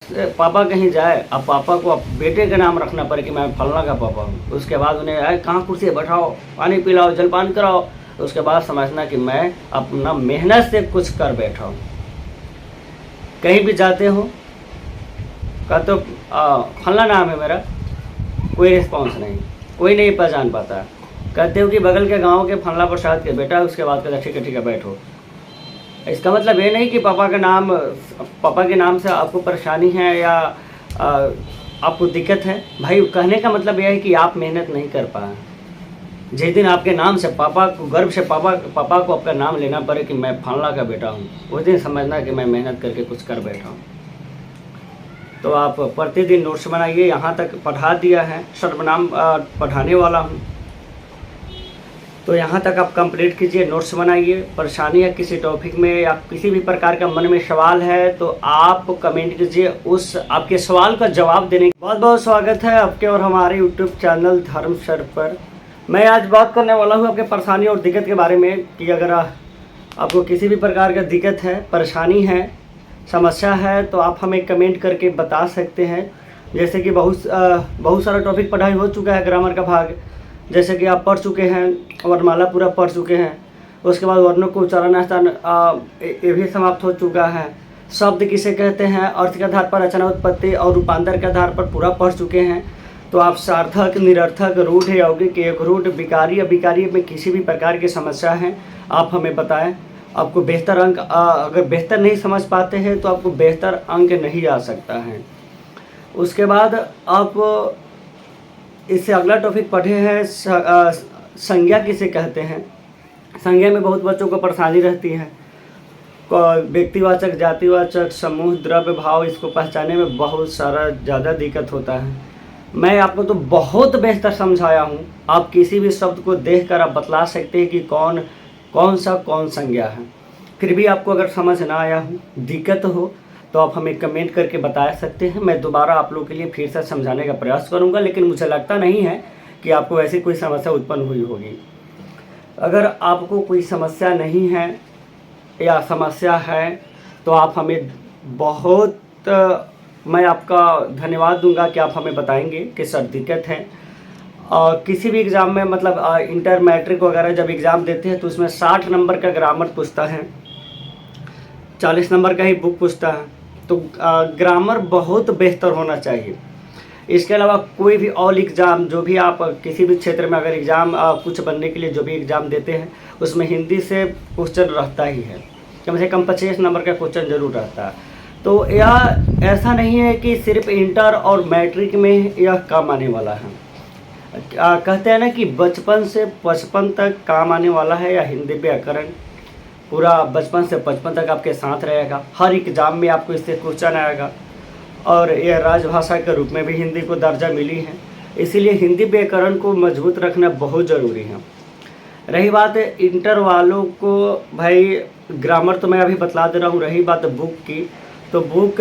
पापा कहीं जाए, अब पापा को अब बेटे का नाम रखना पड़े कि मैं फलना का पापा हूँ। उसके बाद उन्हें अरे कहाँ कुर्सी है, बैठाओ, पानी पिलाओ, जलपान कराओ। उसके बाद समझना कि मैं अपना मेहनत से कुछ कर बैठा हूँ। कहीं भी जाते हो कहते हो फलना नाम है मेरा, कोई रिस्पॉन्स नहीं, कोई नहीं पहचान पाता। कहते हो कि बगल के गांव के फलना प्रसाद के बेटा, उसके बाद कहते ठीक है बैठो। इसका मतलब ये नहीं कि पापा के नाम से आपको परेशानी है या आपको दिक्कत है। भाई कहने का मतलब यह है कि आप मेहनत नहीं कर पाए। जिस दिन आपके नाम से पापा को गर्व से पापा को आपका नाम लेना पड़े कि मैं फलना का बेटा हूँ, उस दिन समझना कि मैं मेहनत करके कुछ कर बैठा हूँ। तो आप प्रतिदिन नोट्स बनाइए। यहाँ तक पढ़ा दिया है, सर्वनाम पढ़ाने वाला हूँ, तो यहाँ तक आप कंप्लीट कीजिए, नोट्स बनाइए। परेशानी है किसी टॉपिक में या किसी भी प्रकार का मन में सवाल है तो आप कमेंट कीजिए, उस आपके सवाल का जवाब देने बहुत बहुत स्वागत है आपके और हमारे यूट्यूब चैनल धर्म सर पर। मैं आज बात करने वाला हूँ आपके परेशानी और दिक्कत के बारे में कि अगर आपको किसी भी प्रकार का दिक्कत है, परेशानी है, समस्या है तो आप हमें कमेंट करके बता सकते हैं। जैसे कि बहुत सारा टॉपिक पढ़ाई हो चुका है, ग्रामर का भाग जैसे कि आप पढ़ चुके हैं, वर्णमाला पूरा पढ़ चुके हैं। उसके बाद वर्णों को उच्चारण स्थान ये भी समाप्त हो चुका है। शब्द किसे कहते हैं, अर्थ के आधार पर, रचना, उत्पत्ति और रूपांतर के आधार पर पूरा पढ़ चुके हैं। तो आप सार्थक, निरर्थक, रूढ़, यौगिक, एकरूढ़, विकारी, अभिकारी में किसी भी प्रकार की समस्या है आप हमें बताएं। आपको बेहतर अंक अगर बेहतर नहीं समझ पाते हैं तो आपको बेहतर अंक नहीं आ सकता है। उसके बाद आप इससे अगला टॉपिक पढ़े हैं संज्ञा किसे कहते हैं। संज्ञा में बहुत बच्चों को परेशानी रहती है। व्यक्तिवाचक, जातिवाचक, समूह, द्रव्य, भाव, इसको पहचानने में बहुत सारा ज़्यादा दिक्कत होता है। मैं आपको तो बहुत बेहतर समझाया हूँ। आप किसी भी शब्द को देखकर आप बतला सकते हैं कि कौन संज्ञा है। फिर भी आपको अगर समझ ना आया हो, दिक्कत हो, तो आप हमें कमेंट करके बता सकते हैं। मैं दोबारा आप लोगों के लिए फिर से समझाने का प्रयास करूंगा, लेकिन मुझे लगता नहीं है कि आपको ऐसी कोई समस्या उत्पन्न हुई होगी। अगर आपको कोई समस्या नहीं है या समस्या है तो आप हमें मैं आपका धन्यवाद दूंगा कि आप हमें बताएंगे कि सर दिक्कत है। और किसी भी एग्ज़ाम में मतलब इंटर, मैट्रिक वगैरह जब एग्ज़ाम देते हैं तो उसमें 60 नंबर का ग्रामर पूछता है, 40 नंबर का ही बुक पूछता है। तो ग्रामर बहुत बेहतर होना चाहिए। इसके अलावा कोई भी ऑल एग्ज़ाम, जो भी आप किसी भी क्षेत्र में अगर एग्ज़ाम कुछ बनने के लिए जो भी एग्ज़ाम देते हैं उसमें हिंदी से क्वेश्चन रहता ही है, कम से कम 25 नंबर का क्वेश्चन ज़रूर रहता है। तो यह ऐसा नहीं है कि सिर्फ इंटर और मैट्रिक में यह काम आने वाला है। कहते हैं ना कि बचपन से 55 तक काम आने वाला है, या हिंदी व्याकरण पूरा बचपन से 55 तक आपके साथ रहेगा। हर एग्ज़ाम में आपको इससे क्वेश्चन आएगा और यह राजभाषा के रूप में भी हिंदी को दर्जा मिली है। इसीलिए हिंदी व्याकरण को मजबूत रखना बहुत ज़रूरी है। रही बात इंटर वालों को, भाई ग्रामर तो मैं अभी बतला दे रहा हूँ। रही बात बुक की, तो बुक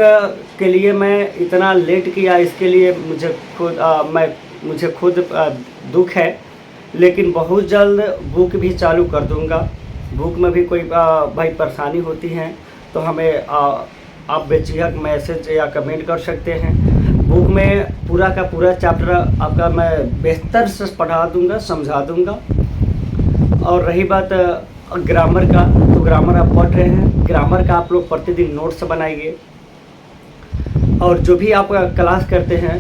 के लिए मैं इतना लेट किया, इसके लिए मुझे खुद दुख है, लेकिन बहुत जल्द बुक भी चालू कर दूँगा। बुक में भी कोई भाई परेशानी होती है तो हमें आप बेझिझक मैसेज या कमेंट कर सकते हैं। बुक में पूरा का पूरा चैप्टर आपका मैं बेहतर से पढ़ा दूंगा, समझा दूंगा। और रही बात ग्रामर का, तो ग्रामर आप पढ़ रहे हैं, ग्रामर का आप लोग प्रतिदिन नोट्स बनाइए। और जो भी आप क्लास करते हैं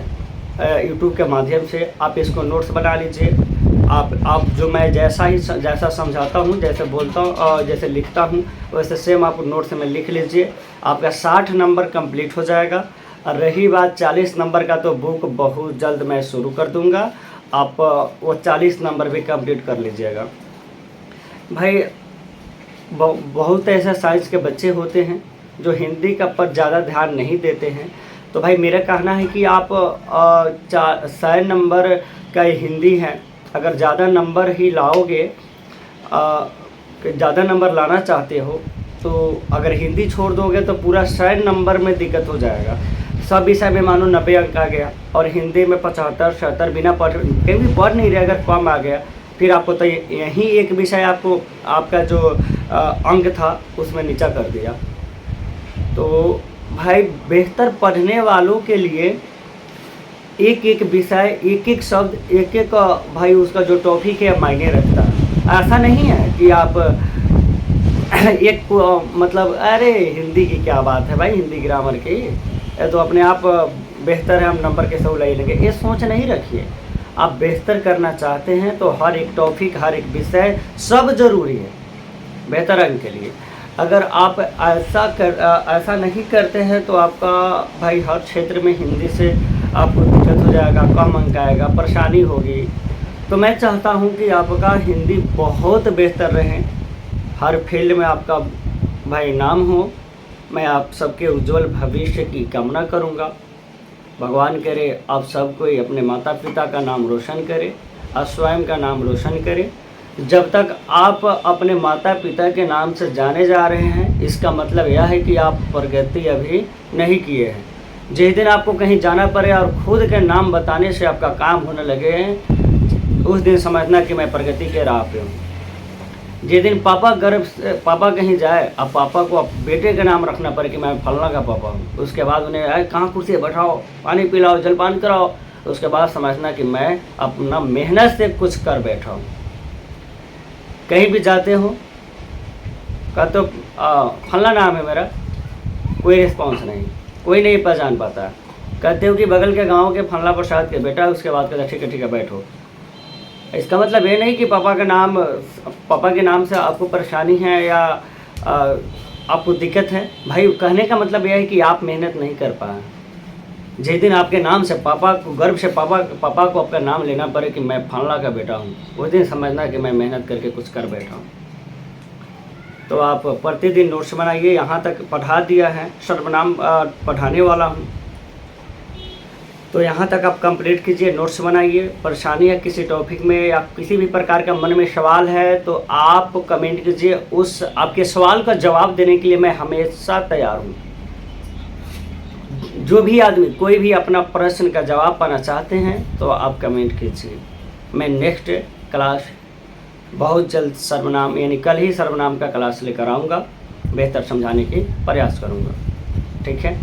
यूट्यूब के माध्यम से, आप इसको नोट्स बना लीजिए। आप जो मैं जैसा समझाता हूँ, जैसे बोलता हूँ और जैसे लिखता हूँ, वैसे सेम आप नोट्स में लिख लीजिए। आपका 60 नंबर कंप्लीट हो जाएगा। और रही बात 40 नंबर का, तो बुक बहुत जल्द मैं शुरू कर दूँगा। आप वो 40 नंबर भी कंप्लीट कर लीजिएगा। भाई बहुत ऐसे साइंस के बच्चे होते हैं जो हिंदी का पर ज़्यादा ध्यान नहीं देते हैं। तो भाई मेरा कहना है कि आप 100 नंबर का हिंदी है, अगर ज़्यादा नंबर ही लाओगे, ज़्यादा नंबर लाना चाहते हो, तो अगर हिंदी छोड़ दोगे तो पूरा 100 नंबर में दिक्कत हो जाएगा। सब विषय में मानो 90 अंक आ गया और हिंदी में 75, 76 बिना कहीं भी पढ़ नहीं रहे, अगर कम आ गया, फिर आपको तो यही एक विषय आपका जो अंक था उसमें नीचा कर दिया। तो भाई बेहतर पढ़ने वालों के लिए एक एक विषय, एक एक शब्द, एक एक भाई उसका जो टॉपिक है मायने रखता है। ऐसा नहीं है कि आप एक मतलब अरे हिंदी की क्या बात है भाई, हिंदी ग्रामर की ये तो अपने आप बेहतर है, हम नंबर के 100 ले लेंगे, ये सोच नहीं रखिए। आप बेहतर करना चाहते हैं तो हर एक टॉपिक, हर एक विषय सब ज़रूरी है बेहतर अंक के लिए। अगर आप ऐसा नहीं करते हैं तो आपका भाई हर क्षेत्र में हिंदी से आपको दिक्कत हो जाएगा, कम अंक आएगा, परेशानी होगी। तो मैं चाहता हूं कि आपका हिंदी बहुत बेहतर रहे, हर फील्ड में आपका भाई नाम हो। मैं आप सबके उज्जवल भविष्य की कामना करूंगा। भगवान करे आप सब कोई अपने माता पिता का नाम रोशन करे और स्वयं का नाम रोशन करे। जब तक आप अपने माता पिता के नाम से जाने जा रहे हैं, इसका मतलब यह है कि आप प्रगति अभी नहीं किए हैं। जिस दिन आपको कहीं जाना पड़े और खुद के नाम बताने से आपका काम होने लगे, उस दिन समझना कि मैं प्रगति के राह पे हूँ। जिस दिन पापा कहीं जाए और पापा को बेटे का नाम रखना पड़े कि मैं फलना का पापा हूँ, उसके बाद उन्हें कहाँ कुर्सी बैठाओ, पानी पिलाओ, जलपान कराओ, उसके बाद समझना कि मैं अपना मेहनत से कुछ कर बैठा हूँ। कहीं भी जाते हो का तो फलना नाम है मेरा, कोई रिस्पॉन्स नहीं, कोई नहीं पहचान पाता। कहते हो कि बगल के गांव के फलना प्रसाद के बेटा, उसके बाद कहते ठीक है बैठो। इसका मतलब ये नहीं कि पापा के नाम से आपको परेशानी है या आपको दिक्कत है। भाई कहने का मतलब यह है कि आप मेहनत नहीं कर पाए। जिस दिन आपके नाम से पापा को गर्व से पापा को आपका नाम लेना पड़े कि मैं फलना का बेटा हूँ, उस दिन समझना कि मैं मेहनत करके कुछ कर बैठा हूँ। तो आप प्रतिदिन नोट्स बनाइए। यहाँ तक पढ़ा दिया है, सर्वनाम पढ़ाने वाला हूँ, तो यहाँ तक आप कंप्लीट कीजिए, नोट्स बनाइए। परेशानी है किसी टॉपिक में या किसी भी प्रकार का मन में सवाल है तो आप कमेंट कीजिए, उस आपके सवाल का जवाब देने के लिए मैं हमेशा तैयार हूँ। जो भी आदमी कोई भी अपना प्रश्न का जवाब पाना चाहते हैं तो आप कमेंट कीजिए। मैं नेक्स्ट क्लास बहुत जल्द सर्वनाम यानी कल ही सर्वनाम का क्लास लेकर आऊँगा, बेहतर समझाने की प्रयास करूँगा। ठीक है।